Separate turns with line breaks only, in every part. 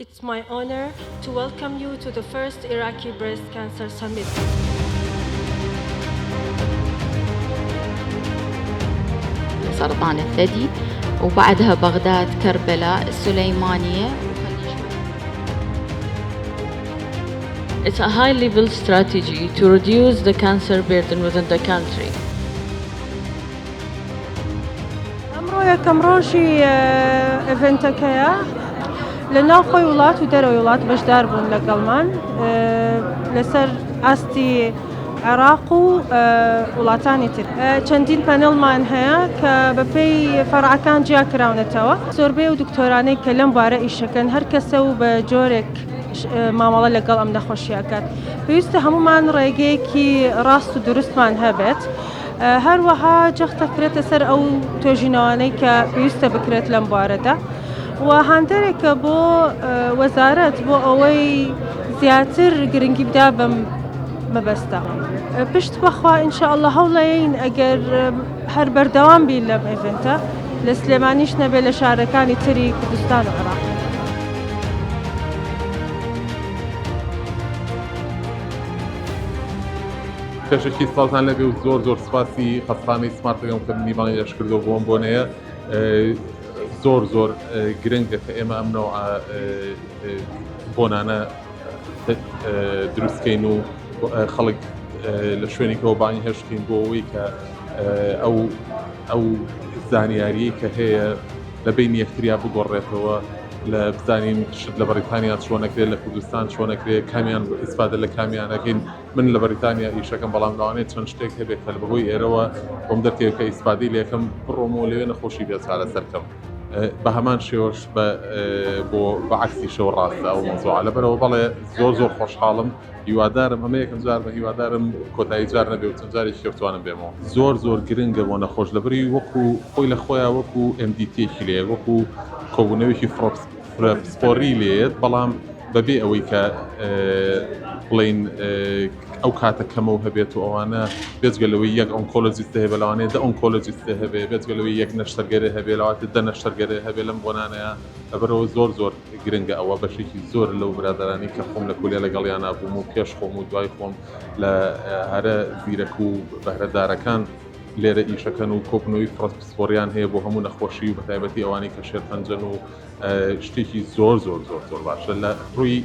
It's my honor to welcome you to the first Iraqi Breast Cancer Summit.
سرطان الثدي، وبعدها بغداد، كربلاء، السليمانية.
It's a high-level strategy to reduce the cancer burden within the country.
ئەمڕۆیە کەمڕۆژی ئێڤنتەکەیە لە ناو خۆی وڵات و دەرەوەی وڵات بەشدار بوون لەگەڵمان لەسەر ئاستی عێراق و وڵاتانی تر. چەندین پەنێڵمان هەیە کە بەپێی فەرعەکان جیا کراونەتەوە. زۆربەی و دکتۆرانەی کە لەم بارە ئیشەکەن هەر کەسە و بە جۆرێک مامەڵە لەگەڵ ئەم نەخۆشیەکەات. پێویستە هەمومان ڕێگەیەکی ڕاست و دروستمان هەبێت. هەروەها جەختەکرێتە سەر ئەو توێژینەوانەی کە پێویستە بکرێت لەم بارەدا و هاندێرێکە بۆ وەزارەت بۆ ئەوەی زیاتر گرنگی بدا بەم مەبەستە. پشت بەخوا ئینشاءالله هەوڵەیەین ئەگەر هەر بەردەوام بین لەم ئێڤنتە لە سلێمانیش نەبێت لە شارەکانی تری کوردستان و عێراق.
پێشێکی ساڵتان لەبێ و زۆر سپاسی خەستخانەی سمارتەکەم کە منیبانی لەش کردەوە بۆم بۆنەیە زۆر گرنگە کە ئێمە ئەم نەوع بۆنانە دروستکەین و خەڵک لە شوێنێکەوە بانی هێشتین بۆ ئەوەی کە ئەو زانیاریی کە هەیە لە بینی یەکتریا بگۆڕێتەوە لە بزانین شت لە بەریتانیا چۆنەکرێت لە کوردستان چۆنەکرێت کامیان ئیسپادە لە کامیانەکەین. من لە بەریتانیا ئیشەکەم بەڵام لەوانەیە چەند شتێک هەبێت کە بەهۆی ئێرەوە بۆم دەکەوێت کە ئیسپادەی لە یەکەم بڕۆم و لەوێ نەخۆشی بێت چارە سەرکەم. بە هەمان شێوەش بۆ بەعکسی شەو ڕاستە ئەو مۆزوعە لەبەرەوە بەڵێ زۆر خۆشحاڵم. هیوادارم ئەمە یەکەم جار بە هیوادارم کۆتایی جار نەبێ و چەند جارێکی بتوانم بێمەوە. زۆر گرنگە بۆ نەخۆش لەبەری وەکو خۆی لە خۆیان وەکو MDTێکی لێ وەکو کۆبوونەوەیکی سپۆری لێت، بەڵام بەبێ ئەوەی کە بڵین ئەو کاتە کەمەوە هەبێت و ئەوانە بێجگەلەوەی یەک ئۆنکۆلۆجیستە هەبێ لەوانەیە دە ئۆنکۆلۆجیستە هەبێ بێجگەلەوەی یەک نەشتەرگەرە هەبێ لەواتە دە نەشتەرگەرە هەبێ لەم بۆنانەیە. لەبەرەوە زۆر گرنگە ئەوە بەشێکی زۆر لەو برادرانی کە خۆم لە کولێ لەگەڵیان بووم و پێش خۆم و دوای خۆم لە هەرە زیرەک و بەهرەدارەکان لێرە ئیشەکەن و کۆبنەوەی سپۆریان هەیە بۆ هەموو نەخۆشی و بەتایبەتی ئەوانەی کە شێرپەنجەن و شتێکی زۆر باشە لە ڕووی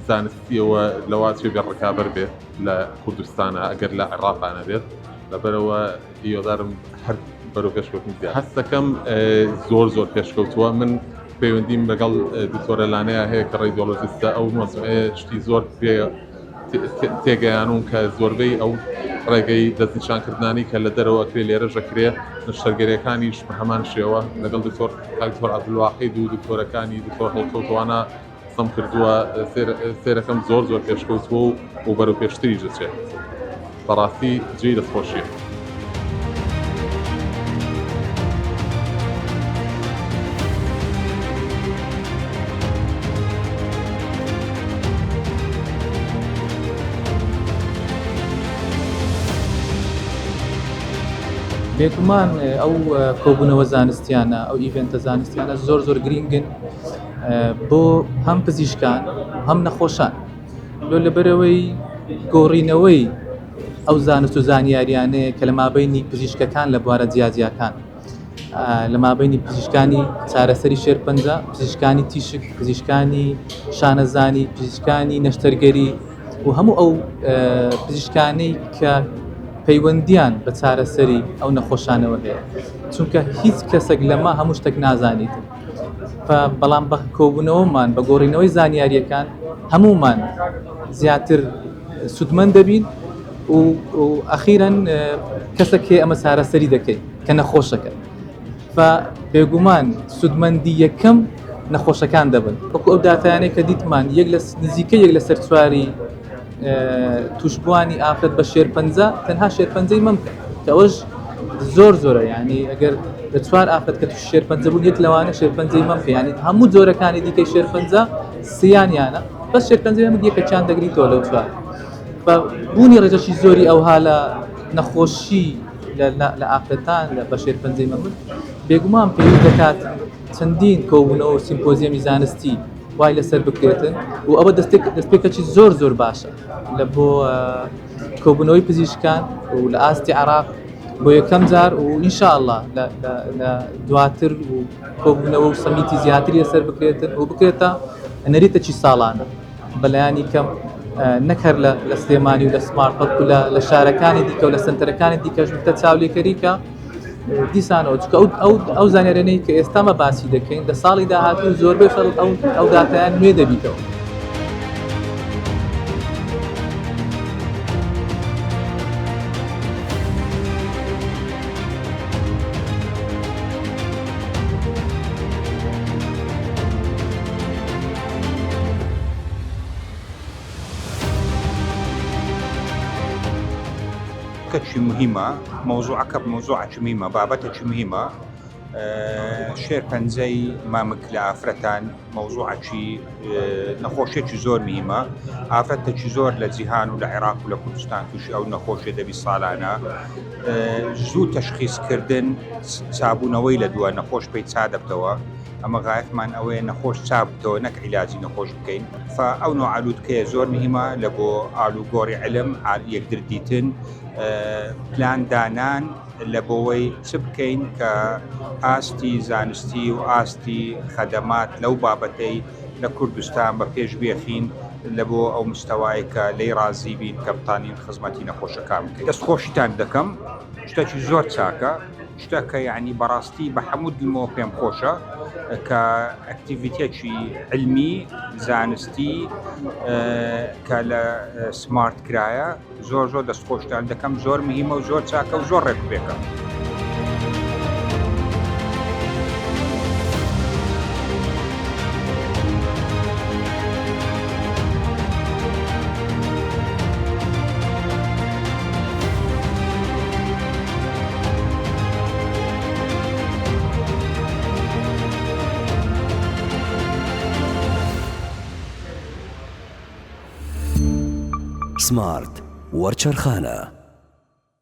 زانستیەوە لەواتێ بێ ڕکابەر بێت لە کوردستانە ئەگەر لە عێراقانە بێت. لەبەرەوە هیوادارم هەر بەرەو پێشکەوتنی زیاد. هەستەکەم زۆر پێشکەوتووە. من پەیوەندیم لەگەڵ دکتۆرە لانەیە هەیە کە ڕێدیۆلۆژیستە ئەو مۆزوعەیە شتی زۆر تێگەیانوم کە زۆربەی ئەو ڕێگەی دەستنیشانکردنانی کە لە دەرەوە ئەکرێ لێرە ژەکرێ نەشتەرگەریەکانیش بە هەمان شێوە لەگەڵ دکتۆر عەبدولواحید و دکتۆرەکانی دکتۆر هەڵکەوتوانە قسەم کردووە. سێرەکەم زۆر پێشکەوتووە و بەرەو پێشتری دەچێت. بەڕاستی جێی دەستخۆشیە.
بێگومان ئەو کۆبوونەوە زانستیانە ئەو ئیڤنتە زانستیانە زۆر گرینگن بۆ هەم پزیشکان هەم نەخۆشان لەبەرەوەی گۆڕینەوەی ئەو زانست و زانیاریانەیە کە لە مابەینی پزیشکەکان لە بوارە جیاجیەکان لە مابەینی پزیشکانی چارەسەری شێرپەنجە، پزیشکانی تیشک، پزیشکانی شانەزانی، پزیشکانی نەشتەرگەری و هەموو ئەو پزیشکانەی کە پەیوەندیان بە چارەسەری ئەو نەخۆشانەوە هەیە، چونکە هیچ کەسێک لەمە هەموو شتێک نازانیت. بەڵام بە کۆبوونەوەمان بە گۆڕینەوەی زانیاریەکان هەمومان زیاتر سودمەند دەبین و ئەخیرەن کەسێک هەیە ئەمە چارەسەری دەکەی کە نەخۆشەکە. بێگومان سودمەندی یەکەم نەخۆشەکان دەبن. وەکو ئەو داتایانەی کە دیتمان نزیکە یەک لە سەر چواری توشبوانی ئافرەت بە شێرپەنجە تەنها شێرپەنجەی مەمکە کە ئەوەش زۆرە. یعنی ئەگەر لە چوار ئافرەت کە توش شێرپەنجە بوون یەک لەوانە شێرپەنجەی مەمکە. یعنی هەموو جۆرەکانی دیکەی شێرپەنجە سیانیانە بەس شێرپەنجەی مەمک یەکەچیان دەگریتەوە لەو چوار. بوونی ڕێژەشی زۆری ئەوها لە نەخۆشی لە ئافرەتان بە شێرپەنجەی مەمک بێگومان پێویست دەکات چەندین کۆبوونەوە و سیمپۆزیەمی زانستی وای لەسەر بکرێتن و ئەوە دەستپێکەکی زۆر باشە لە بۆ کۆبوونەوەی پزیشکان و لە ئاستی عێراق بۆ یەکەم جار و ئینشاءالله لە دواتر و کۆبوونەوە و سەمیتی زیاتری لەسەر بکرێتن و بکرێتە نەریتەکی ساڵانە بەلایانی کەم نەکەر لە سلێمانی و لە سمارت بەڵکو لە شارەکانی دیکە و لە سنتەرەکانی دیکەش بکە چاولێکەریکە دیسانەوە چکە ئەو زانیارانەی کە ئێستامە باسی دەکەین لە ساڵی داهاتوو زۆربەی خەڵک ئەو داتایان نوێ دەبیتەوە.
شيء مهمة موضوعك بموضوع مهمة بابتك مهمة شير بنزي مامك لافرتان موضوع شيء نخوشة زور مهمة افرتك زور للجهان ولعراق ولكردستان كش او نخوشة دبي صالانة زو تشخيص كردن سابونا ويلا دوا نخوش بيت سادة بتوا اما غايت من اوي نخوش سابتو نك علاجي نخوش بكين فاو نوع علود كي زور مهمة لبو علو غوري علم يقدر ديتن بلان دانان لبوي سبكين كاستي زانستي واستي خدمات لو بابتي لكردستان ببيش بيخين لبو او مستوايك لي رازي بين كبطانين خزمتي نخوش كامل دست خوشتان دكم شتاكي زور ساكا شتاكا يعني براستي بحمود الموقع خوشة كاكتيفيتي علمي زانستي كلا سمارت كرايا زور دست خوشتان دكم زور مهمة وزور ساكا وزور ركبيكا
سمارت وەرچەرخانە